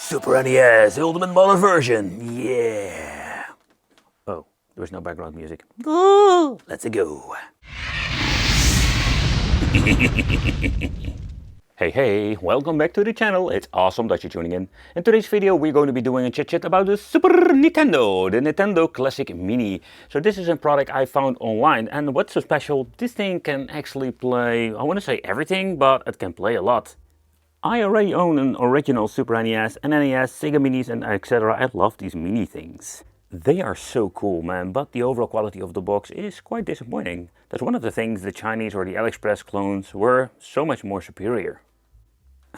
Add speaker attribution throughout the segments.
Speaker 1: Super NES Ultimate Modern Version, yeah! Oh, there was no background music. Oh, let's go! Hey, welcome back to the channel. It's awesome that you're tuning in. In today's video we're going to be doing a chit-chat about the Super Nintendo, the Nintendo Classic Mini. So this is a product I found online, and what's so special, this thing can actually play, I want to say everything, but it can play a lot. I already own an original Super NES, an NES, Sega Minis and etc. I love these mini things. They are so cool, man, but the overall quality of the box is quite disappointing. That's one of the things the Chinese or the AliExpress clones were so much more superior.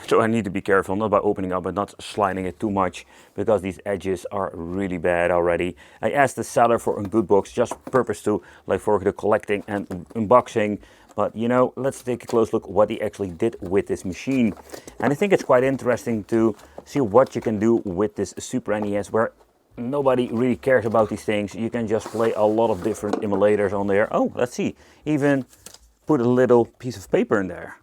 Speaker 1: So I need to be careful, not by opening up and not sliding it too much, because these edges are really bad already. I asked the seller for a good box, just purpose to, like for the collecting and unboxing. But you know, let's take a close look what he actually did with this machine. And I think it's quite interesting to see what you can do with this Super NES, where nobody really cares about these things. You can just play a lot of different emulators on there. Oh, let's see, even put a little piece of paper in there.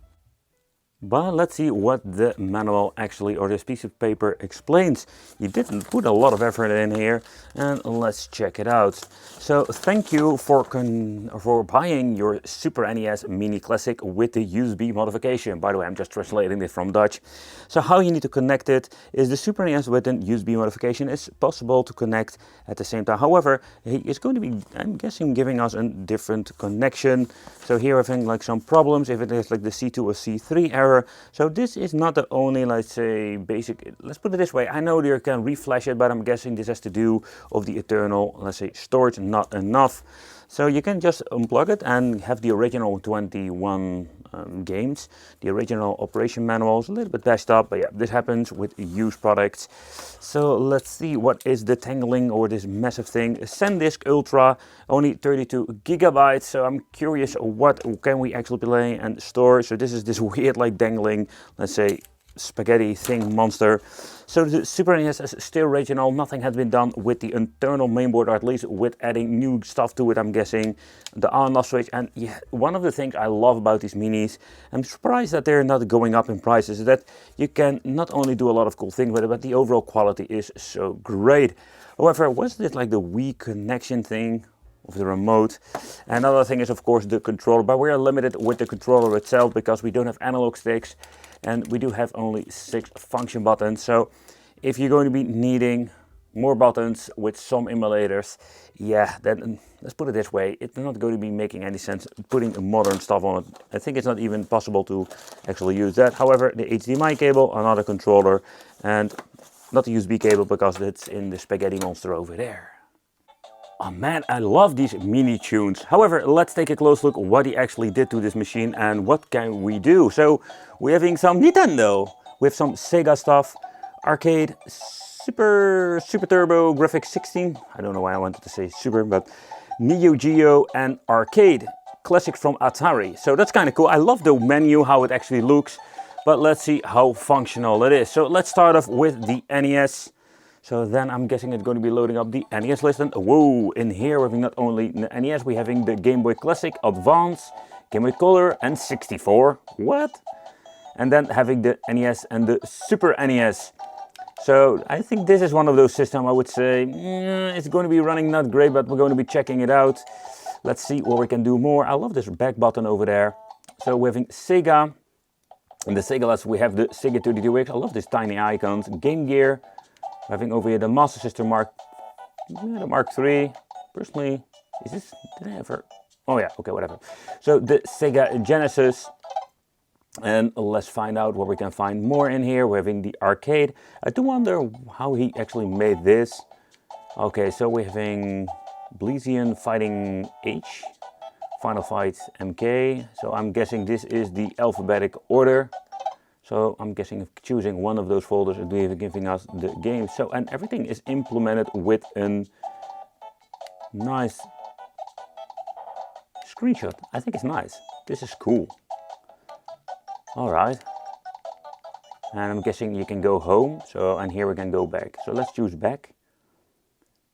Speaker 1: But let's see what the manual actually, or this piece of paper, explains. You didn't put a lot of effort in here, and let's check it out. So thank you for buying your Super NES Mini Classic with the USB modification. By the way, I'm just translating it from Dutch. So how you need to connect it is the Super NES with an USB modification is possible to connect at the same time. However, he is going to be, I'm guessing, giving us a different connection. So here I think like some problems if it is like the C2 or C3 error. So this is not the only, let's say, basic, let's put it this way, I know you can reflash it, but I'm guessing this has to do with the eternal, let's say, storage not enough. So you can just unplug it and have the original 21 games. The original operation manual is a little bit messed up, but yeah, this happens with used products. So let's see, what is the tangling or this massive thing? SanDisk Ultra, only 32 gigabytes. So I'm curious, what can we actually play and store? So this is this weird, like dangling, let's say, spaghetti thing monster. So the Super NES is still original. Nothing has been done with the internal mainboard, or at least with adding new stuff to it, I'm guessing. The on and off switch. And yeah, one of the things I love about these minis, I'm surprised that they're not going up in prices, is that you can not only do a lot of cool things with it, but the overall quality is so great. However, was this like the Wii connection thing of the remote? Another thing is of course the controller, but we are limited with the controller itself because we don't have analog sticks. And we do have only 6 function buttons. So if you're going to be needing more buttons with some emulators, yeah, then let's put it this way, it's not going to be making any sense putting modern stuff on it. I think it's not even possible to actually use that. However, the HDMI cable, another controller, and not the USB cable because it's in the spaghetti monster over there. Oh man, I love these mini tunes. However, let's take a close look what he actually did to this machine and what can we do. So we're having some Nintendo with some Sega stuff, arcade, Super Turbo Graphics 16. I don't know why I wanted to say Super, but Neo Geo and arcade classic from Atari. So that's kind of cool. I love the menu, how it actually looks, but let's see how functional it is. So let's start off with the NES. So then I'm guessing it's going to be loading up the NES list. And whoa, in here we're having not only the NES, we're having the Game Boy Classic, Advance, Game Boy Color and 64. What? And then having the NES and the Super NES. So I think this is one of those systems I would say, it's going to be running not great, but we're going to be checking it out. Let's see what we can do more. I love this back button over there. So we're having Sega. In the Sega list we have the Sega 32X. I love these tiny icons. Game Gear. Having over here the Master System the Mark III. Personally, is this, did I ever? Oh yeah, okay, whatever. So the Sega Genesis. And let's find out what we can find more in here. We're having the arcade. I do wonder how he actually made this. Okay, so we're having Blesian Fighting H, Final Fight MK. So I'm guessing this is the alphabetic order. So I'm guessing of choosing one of those folders and giving us the game. So, and everything is implemented with a nice screenshot. I think it's nice. This is cool. All right. And I'm guessing you can go home. So, and here we can go back. So let's choose back.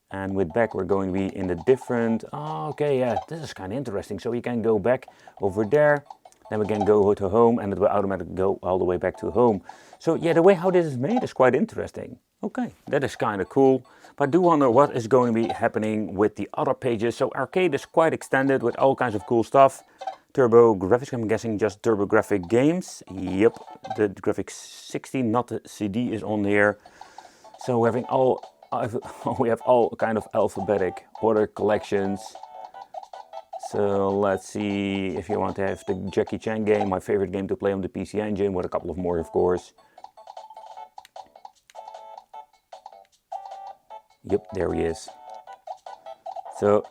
Speaker 1: And with back we're going to be in the different, oh, okay, yeah, this is kind of interesting. So you can go back over there. Then we can go to home and it will automatically go all the way back to home. So yeah, the way how this is made is quite interesting. Okay, that is kind of cool. But I do wonder what is going to be happening with the other pages. So arcade is quite extended with all kinds of cool stuff. Turbo graphics, I'm guessing just Turbo Graphic games. Yep, the graphics 60, not the CD, is on here. So we're having we have all kind of alphabetic order collections. So let's see if you want to have the Jackie Chan game, my favorite game to play on the PC Engine, with a couple of more, of course. Yep, there he is. So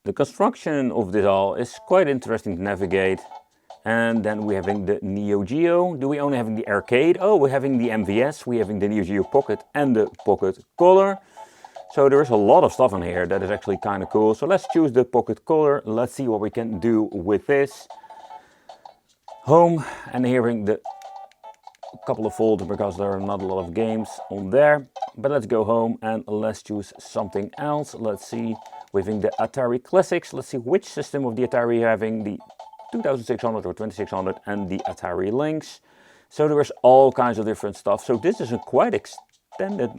Speaker 1: the construction of this all is quite interesting to navigate. And then we're having the Neo Geo. Do we only having the arcade? Oh, we're having the MVS, we're having the Neo Geo Pocket and the Pocket Color. So there is a lot of stuff on here that is actually kind of cool. So let's choose the Pocket Color. Let's see what we can do with this. Home, and having the couple of folders because there are not a lot of games on there. But let's go home and let's choose something else. Let's see, we're having the Atari Classics. Let's see which system of the Atari you're having, the 2600 or 2600 and the Atari Lynx. So there is all kinds of different stuff. So this is a quite extended,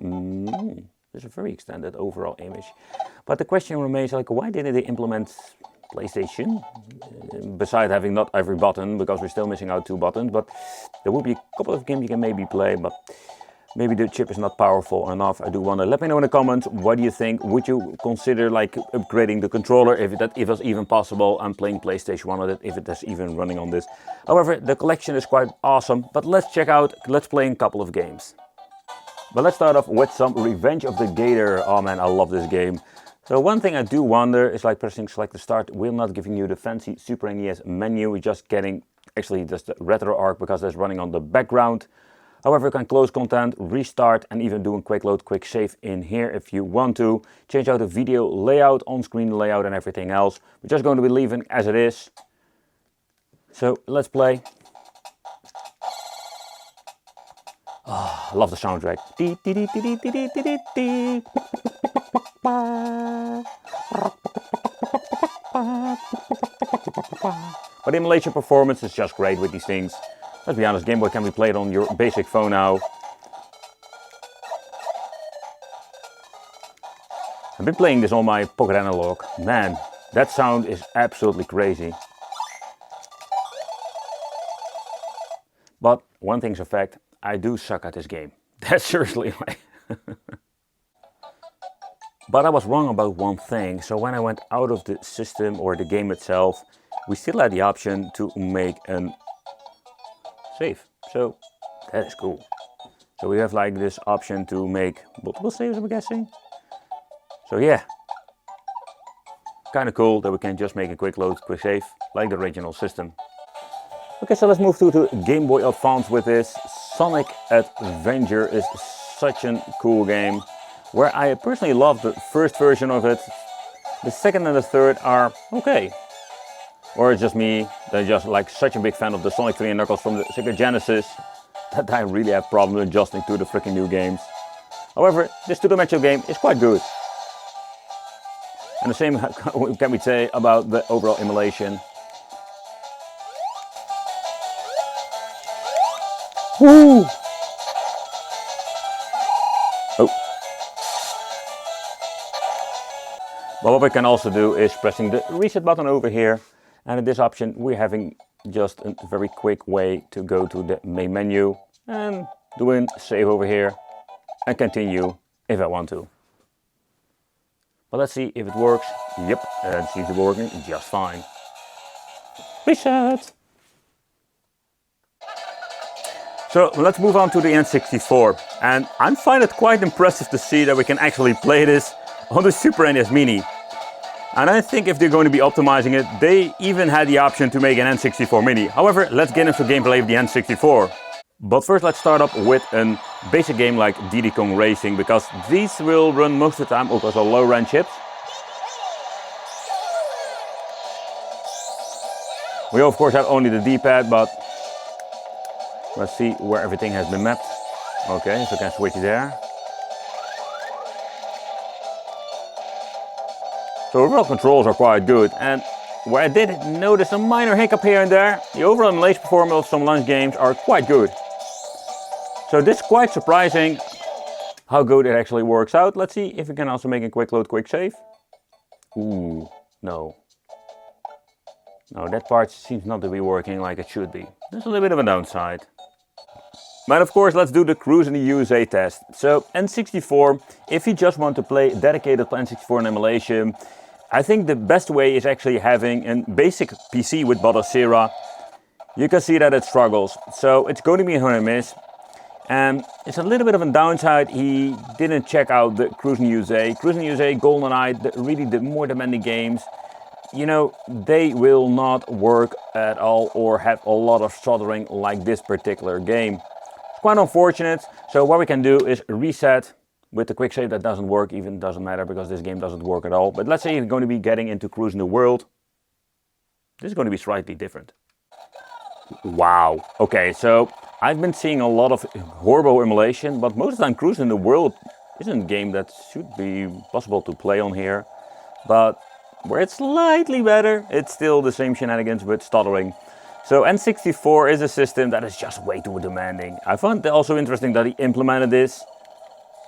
Speaker 1: this is a very extended overall image. But the question remains, like, why didn't they implement PlayStation? Besides having not every button, because we're still missing out 2 buttons. But there will be a couple of games you can maybe play, but maybe the chip is not powerful enough. I do wonder. Let me know in the comments, what do you think? Would you consider like upgrading the controller if it was even possible, and playing PlayStation 1 with it if it is even running on this? However, the collection is quite awesome, but let's play a couple of games. But let's start off with some Revenge of the Gator. Oh man, I love this game. So one thing I do wonder is, like, pressing select to start will not giving you the fancy Super NES menu. We're just getting actually just the RetroArch because that's running on the background. However, you can close content, restart, and even do a quick load, quick save in here if you want to. Change out the video layout, on-screen layout, and everything else. We're just going to be leaving as it is. So let's play. Oh, I love the soundtrack. But the emulation performance is just great with these things. Let's be honest, Game Boy can be played on your basic phone now. I've been playing this on my Pocket Analog. Man, that sound is absolutely crazy. But one thing's a fact, I do suck at this game. That's seriously like... But I was wrong about one thing. So when I went out of the system or the game itself, we still had the option to make an save. So that is cool. So we have like this option to make multiple saves, I'm guessing. So yeah, kind of cool that we can just make a quick load, quick save, like the original system. Okay, so let's move to the Game Boy Advance with this. Sonic Adventure is such a cool game, where I personally love the first version of it. The second and the third are okay. Or it's just me, that's just like such a big fan of the Sonic 3 and Knuckles from the Sega Genesis, that I really have problems adjusting to the freaking new games. However, this two-dimensional game is quite good. And the same can we say about the overall emulation. Woo! Oh. But what we can also do is pressing the reset button over here. And in this option we're having just a very quick way to go to the main menu and doing save over here and continue if I want to. But let's see if it works. Yep, it seems to be working just fine. Reset! So let's move on to the N64, and I find it quite impressive to see that we can actually play this on the Super NES Mini. And I think if they're going to be optimizing it, they even had the option to make an N64 Mini. However, let's get into gameplay of the N64. But first let's start up with a basic game like Diddy Kong Racing, because these will run most of the time because of low-end chips. We of course have only the D-pad, but let's see where everything has been mapped. Okay, so I can switch there. So overall controls are quite good, and where I did notice a minor hiccup here and there, the overall emulation performance of some launch games are quite good. So this is quite surprising how good it actually works out. Let's see if we can also make a quick load, quick save. Ooh, no. No, that part seems not to be working like it should be. There's a little bit of a downside. But of course, let's do the Cruise in the USA test. So N64, if you just want to play dedicated to N64 and emulation, I think the best way is actually having a basic PC with Battlesera. You can see that it struggles, so it's going to be a hit or miss. And it's a little bit of a downside, he didn't check out the Cruise in the USA. Cruise in the USA, GoldenEye, really the more demanding games, you know, they will not work at all or have a lot of stuttering like this particular game. Quite unfortunate. So what we can do is reset with the quick save. That doesn't work, even doesn't matter because this game doesn't work at all. But let's say you're going to be getting into Cruising the World. This is going to be slightly different. Wow. Okay, so I've been seeing a lot of horrible emulation, but most of the time Cruising the World isn't a game that should be possible to play on here. But where it's slightly better, it's still the same shenanigans with stuttering. So N64 is a system that is just way too demanding. I found it also interesting that he implemented this,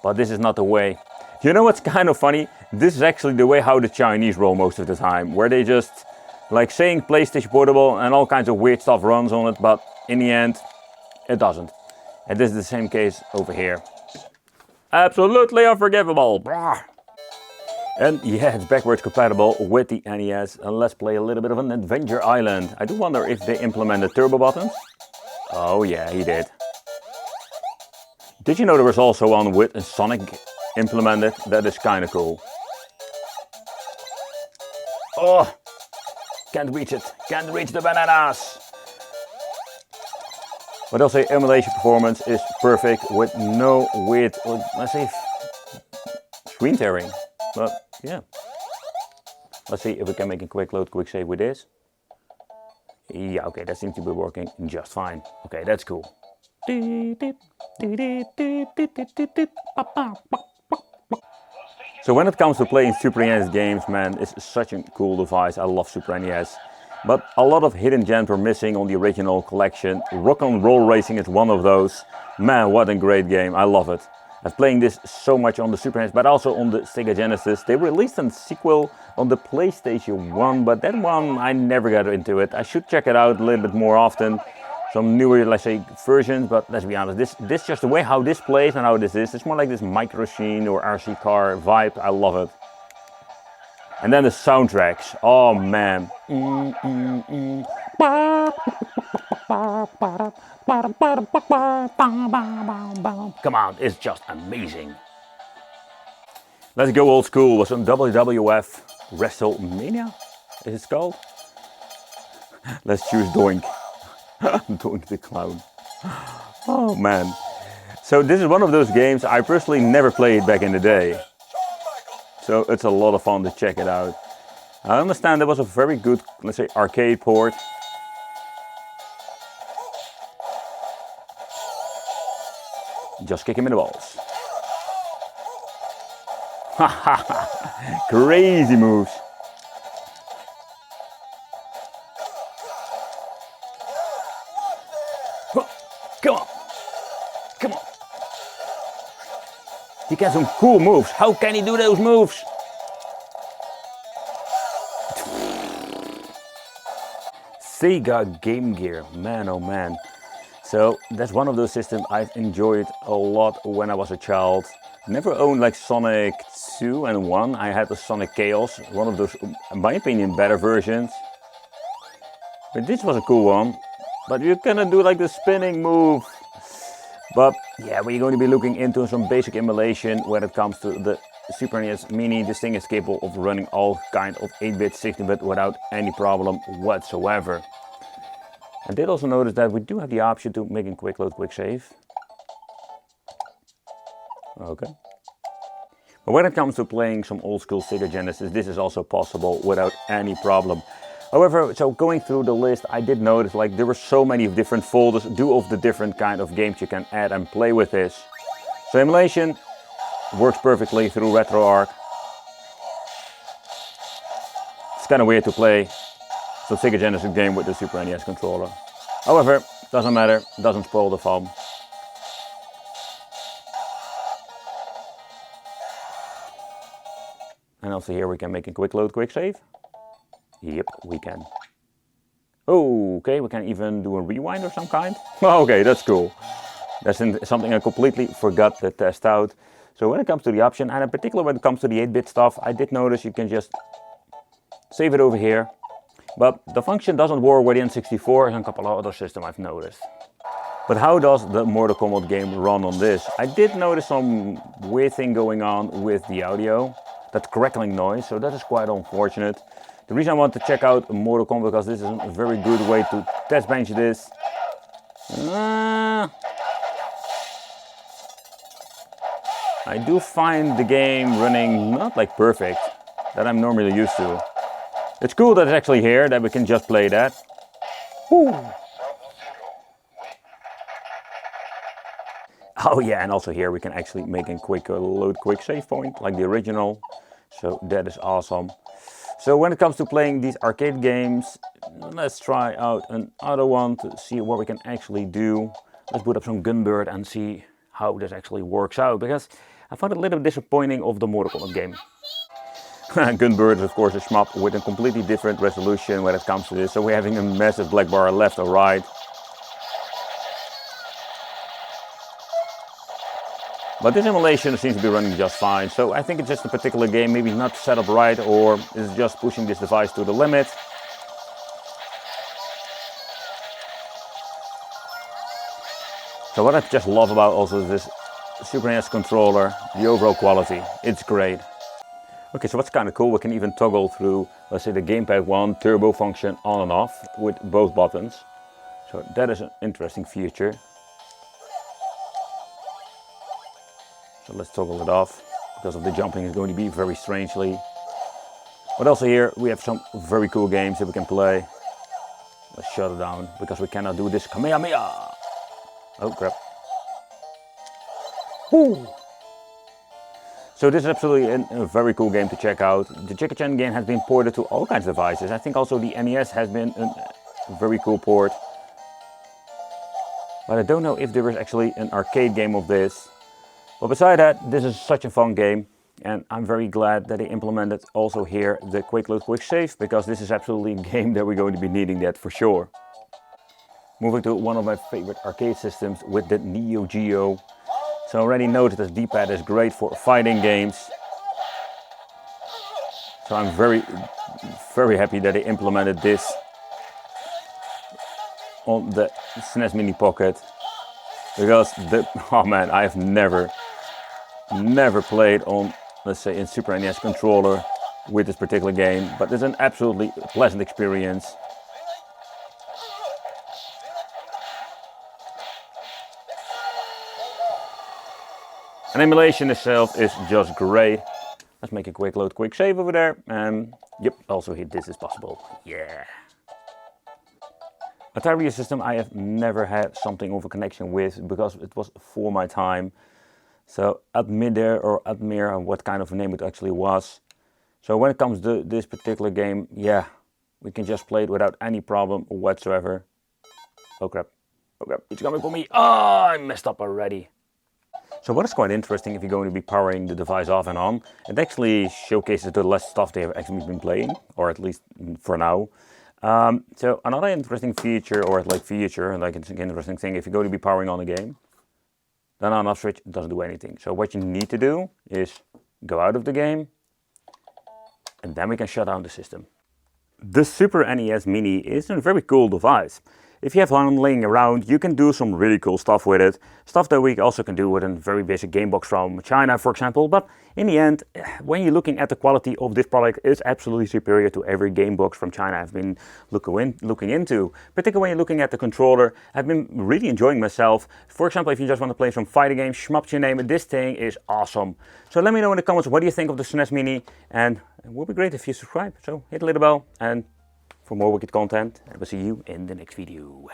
Speaker 1: but this is not the way. You know what's kind of funny? This is actually the way how the Chinese roll most of the time, where they just like saying PlayStation Portable and all kinds of weird stuff runs on it, but in the end, it doesn't. And this is the same case over here. Absolutely unforgivable. Blah. And yeah, it's backwards compatible with the NES. And let's play a little bit of an Adventure Island. I do wonder if they implemented turbo buttons. Oh yeah, he did. Did you know there was also one with Sonic implemented? That is kind of cool. Oh, can't reach it. Can't reach the bananas. But I'll say emulation performance is perfect with no weird, let's say, screen tearing. But yeah, let's see if we can make a quick load, quick save with this. Yeah, okay, that seems to be working just fine. Okay, that's cool. So when it comes to playing Super NES games, man, it's such a cool device. I love Super NES. But a lot of hidden gems are missing on the original collection. Rock and Roll Racing is one of those. Man, what a great game. I love it. I'm playing this so much on the Super NES, but also on the Sega Genesis. They released a sequel on the PlayStation 1, but that one I never got into it. I should check it out a little bit more often. Some newer, let's say, versions, but let's be honest, this just the way how this plays and how this is. It's more like this Micro Machine or RC car vibe. I love it. And then the soundtracks. Oh man. Come on, it's just amazing. Let's go old school with some WWF WrestleMania. Is it called? Let's choose Doink. Doink the Clown. Oh man. So this is one of those games I personally never played back in the day. So it's a lot of fun to check it out. I understand there was a very good, let's say, arcade port. Just kick him in the balls. Crazy moves. Come on. Come on. He got some cool moves. How can he do those moves? Sega Game Gear. Man, oh man. So that's one of those systems I've enjoyed a lot when I was a child. Never owned like Sonic 2 and 1. I had the Sonic Chaos, one of those, in my opinion, better versions. But this was a cool one. But you cannot do like the spinning move. But yeah, we're going to be looking into some basic emulation when it comes to the Super NES Mini. This thing is capable of running all kind of 8-bit, 16-bit without any problem whatsoever. I did also notice that we do have the option to make a quick load, quick save. Okay. But when it comes to playing some old school Sega Genesis, this is also possible without any problem. However, so going through the list, I did notice like there were so many different folders, due of the different kind of games you can add and play with this. So emulation works perfectly through RetroArch. It's kind of weird to play some Sega Genesis game with the Super NES controller. However, doesn't matter, doesn't spoil the fun. And also here we can make a quick load, quick save. Yep, we can. Oh, okay, we can even do a rewind of some kind. Okay, that's cool. That's something I completely forgot to test out. So when it comes to the option, and in particular when it comes to the 8-bit stuff, I did notice you can just save it over here. But the function doesn't work with the N64 and a couple of other systems I've noticed. But how does the Mortal Kombat game run on this? I did notice some weird thing going on with the audio, that crackling noise, so that is quite unfortunate. The reason I want to check out Mortal Kombat because this is a very good way to test bench this. I do find the game running not like perfect, that I'm normally used to. It's cool that it's actually here, that we can just play that. Woo. Oh yeah, and also here we can actually make a quick load, quick save point, like the original. So that is awesome. So when it comes to playing these arcade games, let's try out another one to see what we can actually do. Let's boot up some Gunbird and see how this actually works out, because I found it a little disappointing of the Mortal Kombat game. Gunbird is of course a shmup with a completely different resolution when it comes to this, so we're having a massive black bar left or right. But this emulation seems to be running just fine, so I think it's just a particular game, maybe not set up right, or is just pushing this device to the limit. So what I just love about also this Super NES controller, the overall quality, it's great. Okay, so what's kind of cool, we can even toggle through, let's say, the gamepad 1 turbo function on and off with both buttons. So that is an interesting feature. So let's toggle it off, because of the jumping is going to be very strangely. But also here we have some very cool games that we can play. Let's shut it down, because we cannot do this Kamehameha. Oh crap. Woo. So this is absolutely a very cool game to check out. The Jackie Chan game has been ported to all kinds of devices. I think also the NES has been a very cool port. But I don't know if there is actually an arcade game of this. But beside that, this is such a fun game, and I'm very glad that they implemented also here the quick load, quick save, because this is absolutely a game that we're going to be needing that for sure. Moving to one of my favorite arcade systems with the Neo Geo. So I already noticed this D-pad is great for fighting games. So I'm very happy that they implemented this on the SNES Mini Pocket. Because oh man, I have never played on, let's say, in Super NES controller with this particular game, but it's an absolutely pleasant experience. And emulation itself is just great. Let's make a quick load, quick save over there, and yep, also hit this is possible. Yeah. Atari system I have never had something of a connection with, because it was for my time. So Admir or Admir, what kind of a name it actually was. So when it comes to this particular game, yeah, we can just play it without any problem whatsoever. Oh crap, it's coming for me. Oh, I messed up already. So what is quite interesting, if you're going to be powering the device off and on, it actually showcases the less stuff they have actually been playing, or at least for now. So another interesting feature, or like it's an interesting thing, if you're going to be powering on a game, then on off switch doesn't do anything. So what you need to do is go out of the game, and then we can shut down the system. The Super NES Mini is a very cool device. If you have one laying around, you can do some really cool stuff with it. Stuff that we also can do with a very basic game box from China, for example. But in the end, when you're looking at the quality of this product, it's absolutely superior to every game box from China I've been looking into. Particularly when you're looking at the controller, I've been really enjoying myself. For example, if you just want to play some fighting games, shmups, you name it, this thing is awesome. So let me know in the comments, what do you think of the SNES Mini? And it would be great if you subscribe. So hit the little bell and for more wicked content, and we'll see you in the next video.